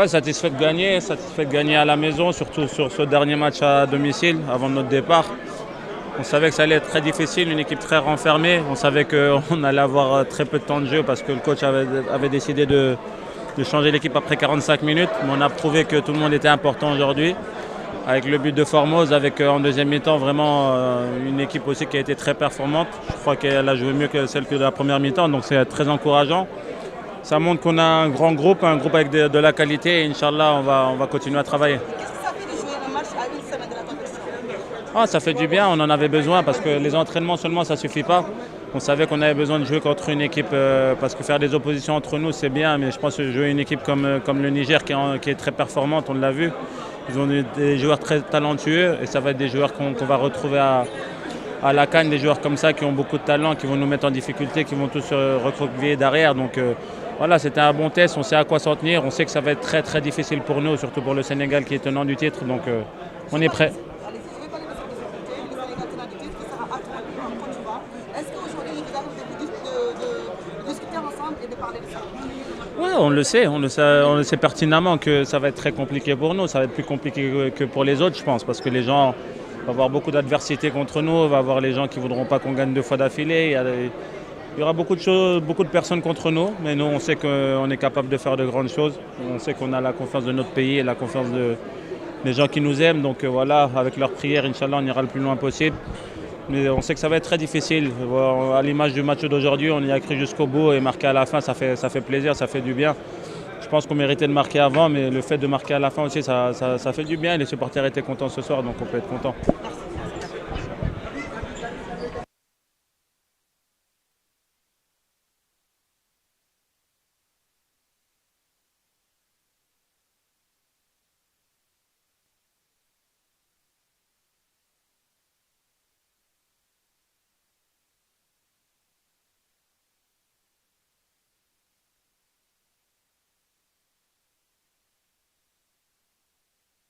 Ouais, satisfait de gagner à la maison, surtout sur ce dernier match à domicile avant notre départ. On savait que ça allait être très difficile, une équipe très renfermée. On savait qu'on allait avoir très peu de temps de jeu parce que le coach avait décidé de changer l'équipe après 45 minutes. Mais on a prouvé que tout le monde était important aujourd'hui. Avec le but de Formose, avec en deuxième mi-temps vraiment une équipe aussi qui a été très performante. Je crois qu'elle a joué mieux que celle de la première mi-temps, donc c'est très encourageant. Ça montre qu'on a un grand groupe, un groupe avec de la qualité et Inch'Allah, on va continuer à travailler. Qu'est-ce que ça fait de jouer un match à une semaine de la compétition? Ça fait du bien, on en avait besoin parce que les entraînements seulement ça ne suffit pas. On savait qu'on avait besoin de jouer contre une équipe parce que faire des oppositions entre nous c'est bien, mais je pense que jouer une équipe comme le Niger qui est très performante, on l'a vu. Ils ont des joueurs très talentueux et ça va être des joueurs qu'on va retrouver à la CAN, des joueurs comme ça qui ont beaucoup de talent, qui vont nous mettre en difficulté, qui vont tous se recroqueviller derrière. Donc voilà, c'était un bon test, on sait à quoi s'en tenir, on sait que ça va être très très difficile pour nous, surtout pour le Sénégal qui est tenant du titre, donc on est prêt. Allez-y, je vais parler de cette difficulté. Le Sénégal tenant du titre qui sera attendu en Côte d'Ivoire. Est-ce qu'aujourd'hui, il vous arrive de discuter ensemble et de parler de ça? Oui, on le sait pertinemment que ça va être très compliqué pour nous, ça va être plus compliqué que pour les autres, je pense, parce que les gens vont avoir beaucoup d'adversité contre nous, va avoir les gens qui ne voudront pas qu'on gagne 2 fois d'affilée. Il y aura beaucoup de choses, beaucoup de personnes contre nous, mais nous, on sait qu'on est capable de faire de grandes choses. On sait qu'on a la confiance de notre pays et la confiance des gens qui nous aiment. Donc voilà, avec leurs prières, Inch'Allah, on ira le plus loin possible. Mais on sait que ça va être très difficile. À l'image du match d'aujourd'hui, on y a cru jusqu'au bout et marquer à la fin, ça fait plaisir, ça fait du bien. Je pense qu'on méritait de marquer avant, mais le fait de marquer à la fin aussi, ça fait du bien. Les supporters étaient contents ce soir, donc on peut être content. Merci.